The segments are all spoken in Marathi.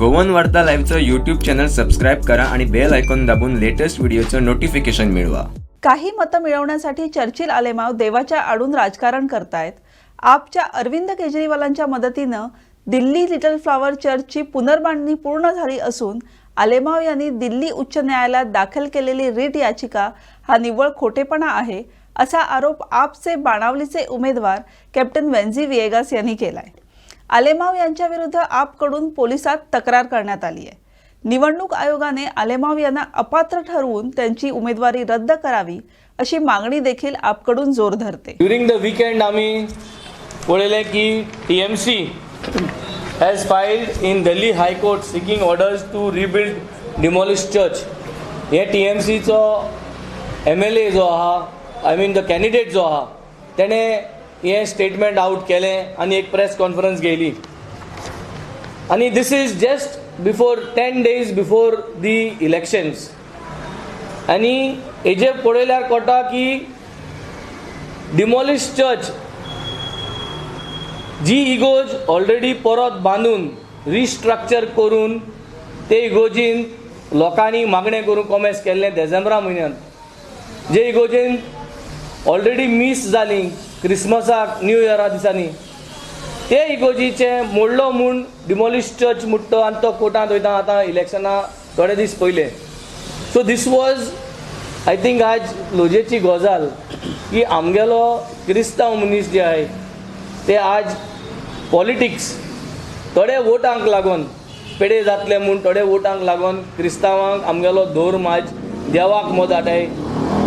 गोवन वार्ता लाईव्हचं यूट्यूब चॅनल सबस्क्राईब करा आणि बेल आयकॉन दाबून लेटेस्ट व्हिडिओचं नोटिफिकेशन मिळवा. काही मतं मिळवण्यासाठी चर्चिल आलेमाव देवाच्या आडून राजकारण करतायत. आपच्या अरविंद केजरीवालांच्या मदतीनं दिल्ली लिटल फ्लॉवर चर्चची पुनर्बांधणी पूर्ण झाली असून आलेमाव यांनी दिल्ली उच्च न्यायालयात दाखल केलेली रीट याचिका हा निव्वळ खोटेपणा आहे असा आरोप आपचे बाणावलीचे उमेदवार कॅप्टन वेन्झी विएगास यांनी केलाय. आलेमाव यांच्या विरुद्ध आपकडून पोलिसात तक्रार करण्यात आली आहे. निवडणूक आयोगाने आलेमाव यांना अपात्र ठरवून त्यांची उमेदवारी रद्द करावी अशी मागणी देखील आपकडून जोर धरते. ड्यूरिंग द वीकेंड आम्ही पळयले की TMC has filed in Delhi High Court seeking orders to rebuild demolished church. हे TMC चो MLA जो आहा, द कॅन्डिडेट जो आहा, तेणे हे स्टेटमेंट आउट केलें आनी एक प्रेस कॉन्फरन्स घेयली. आनी this is just before 10 days before the elections. आनी हेजे पळयल्यार कळटा की डिमॉलिश चर्च जी इगोज ऑलरेडी परत बांदून रिस्ट्रक्चर करून ते इगोजीन लोकांनी मागणें करून कॉमेस केल्लें डिसेंबरा म्हयन्यांत. जे इगोजीन ऑलरेडी मिस जाली क्रिसमसाक न्यू इयरा दिसांनी, ते इगोजीचे मोडलो म्हूण डिमॉलिश चर्च मुट्टो आनी तो कोर्टांत वयता आतां इलेक्शना थोडे दीस पयले. So this was I think आज लोजेची गजाल की आमगेलो क्रिस्तांव मनीस जे आहाय ते आज पॉलिटिक्स थोडे वोटांक लागून पेडे जातले म्हूण थोडे वोटांक लागून क्रिस्तांवांक आमगेलो धर्म आज देवाक मत आटाय,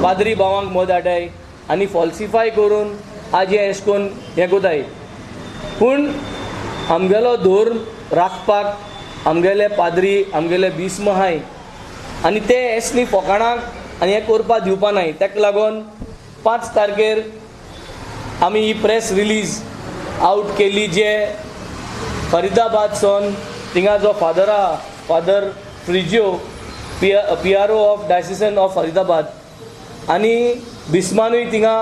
पाद्री भावांक मत आटाय आनी फॉल्सिफाय करून आज हे अशें करून हें कोताय. पूण आमगेलो धर्म राखपाक आमगेले पाद्री आमगेले भीस्म आहाय आनी ते एसली फोकाणाक आनी हें करपाक दिवपा नाय. ताका लागून 5 तारखेर आमी ही प्रेस रिलीज आउट केली जे फरीदाबाद सोन थिंगा जो फादर आहा, father Frizio PRO of diocesan of Faridabad, आनी बिस्मानूय थिंगा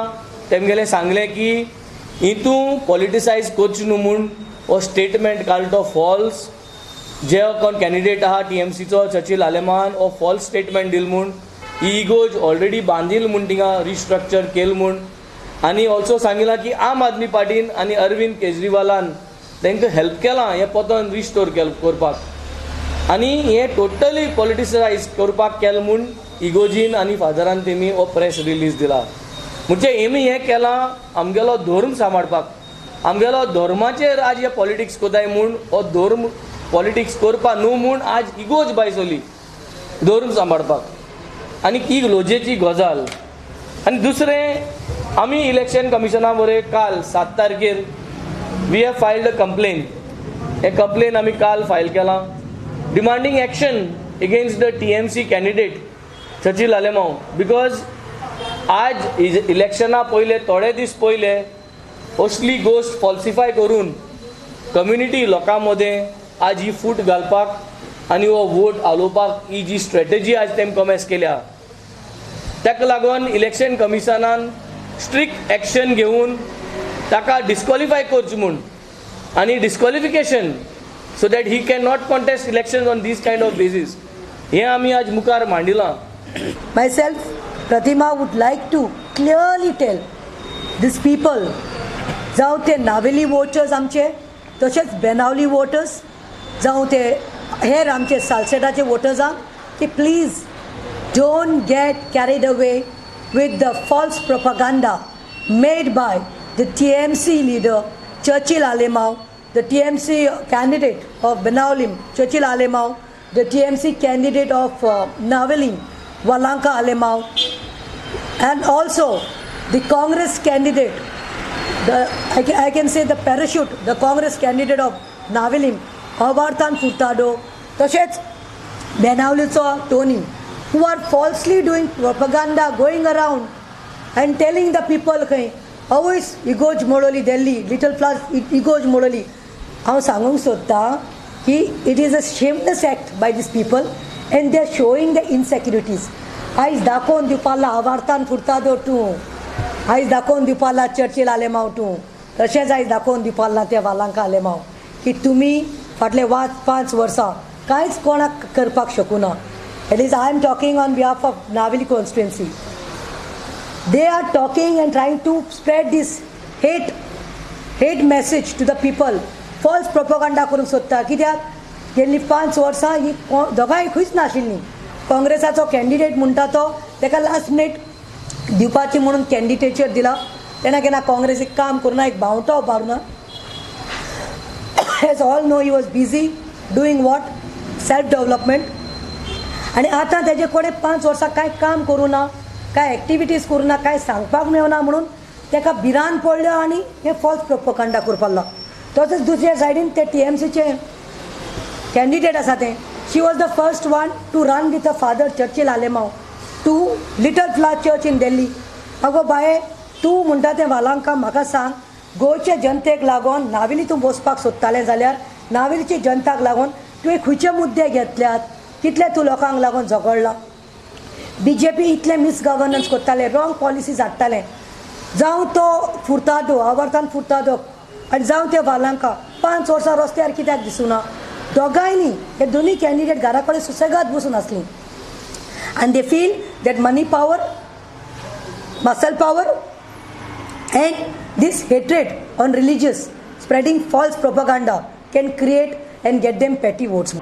तेमगेलें सांगलें की हितू पॉलिटिसायज करची न्हू म्हूण हो स्टेटमेंट काल तो फॉल्स. जे कोण कॅन्डिडेट आहा TMCचो चर्चिल आलेमान हो फॉल्स स्टेटमेंट दिल म्हूण, ही इगोज ऑलरेडी बांदील म्हूण थिंगा रिस्ट्रक्चर केल म्हूण. आनी ऑल्सो सांगिलां की आम आदमी पार्टीन आनी अरविंद केजरीवालान तांकां हेल्प केलां हें पोतन रिस्टोर करपाक. आनी हें टोटली पॉलिटिसायज करपाक केलें म्हूण इगोजीन आनी फादरान तेमी हो प्रेस रिलीज दिला. म्हणजे हेमी हें केलां आमगेलो धर्म सांबाळपाक, आमगेलो धर्माचेर आज हे पॉलिटिक्स कोताय म्हूण हो धर्म पॉलिटिक्स करपा न्हू म्हूण आज इगोज बायसोली धर्म सांबाळपाक आनी ही लोजेची गजाल. आनी दुसरें आमी इलेक्शन कमिशना वरें काल 7 तारखेर we have filed a complain. हे कंप्लेन आमी काल फायल केलां demanding action against the TMC candidate Churchill Alemao. Because आज इलेक्शना पयले थोडे दीस पयले असली गोश्ट फॉल्सिफाय करून कम्युनिटी लोकां मदें आज ही फूट घालपाक आनी हो वोट आलोवपाक ही जी स्ट्रॅटेजी आज तेम कॉमेस केल्या. ताका लागून इलेक्शन कमिशनान स्ट्रिक्ट एक्शन घेवन ताका डिस्क्वॉलिफाय करचें म्हूण आनी disqualification so that he can not contest election on this kind of basis हें आमी आज मुखार मांडिलां. Myself, Pratima, would like to clearly tell these people, जावं ते नावेली वोटर्स आमचे, तशेंच बेनावली वोटर्स, जावं ते हेर आमचे सालसेटाचे वोटर्स आहा, की please don't get carried away with the false propaganda made by the TMC leader Churchill Alemao, the TMC candidate of Benaulim Churchill Alemao, the TMC candidate of Navelim Walanka Alemao, and also the Congress candidate, I can say the parachute, the Congress candidate of Navelim Avartan Furtado, तशेंच बेनावलीचो Tony, who are falsely doing propaganda going around and telling the people how is Igoj Modoli Delhi little plus Igoj Modoli. हांव सांगूंक सोदता की it is a shameless act by these people and they are showing the insecurities. आयज दाखोवन दिवपाला आवारतान फुर्तादो तूं, आयज दाखोवन दिवपाला चर्चिल आलेमाव तूं, तशेंच आयज दाखोवन दिवपाला ते वालांका आलेमाव की तुमी फाटले 5 वर्सां कांयच कोणाक करपाक शकूना. It is I am talking on behalf of Navelim constituency. They are talking and trying to spread this hate message to the people. False propaganda करूंक सोदता. कित्याक गेल्लीं 5 वर्सां ही दोगांय खंयच नाशिल्लीं. काँग्रेसाचो कॅन्डिडेट म्हणटा तो ताका लास्ट मिनीट दिवपाची म्हणून कॅन्डिडेटचेर दिला. तेन्ना केन्ना काँग्रेसीक काम करुना, एक भावटो उबारुना. As all know he was busy doing what self development. आनी आतां तेजे कडेन 5 वर्सां कांय काम करुना, कांय एक्टिविटीज करुना, कांय सांगपाक मेळना म्हणून ताका भिरांत पडलो आनी हे फॉल्स प्रोपोगंडा करपाक लागलो. तशेंच दुसऱ्या सायडीन ते TMCचे कॅन्डिडेट आसा ते. She was the first one to run with the father Churchill Alemao to Little Flower Church in Delhi. अगो बाये, तूं म्हणटा तें वालांका म्हाका सांग, गोंयचे जनतेक लागून नावेली तूं बसपाक सोदतालें जाल्यार नावेलीची जनताक लागून तुवें खंयचे मुद्दे घेतल्यात, कितले तूं लोकांक लागून झगडला. BJP इतलें मिसगवर्नन्स करताले, रॉंग पॉलिसीज हाडटाले. जावं तो फुर्तादो, आवर्तान फुर्तादो, आनी जावं ते वालांका 5 वर्सां रस्त्यार कित्याक दिसूना. दोगांयनी हे दोनूय कॅन्डिडेट घरा कडेन सुसेगाद बसून आसलीं. And they feel that money power, muscle power and this hatred on religious, spreading false propaganda can create and get them petty votes.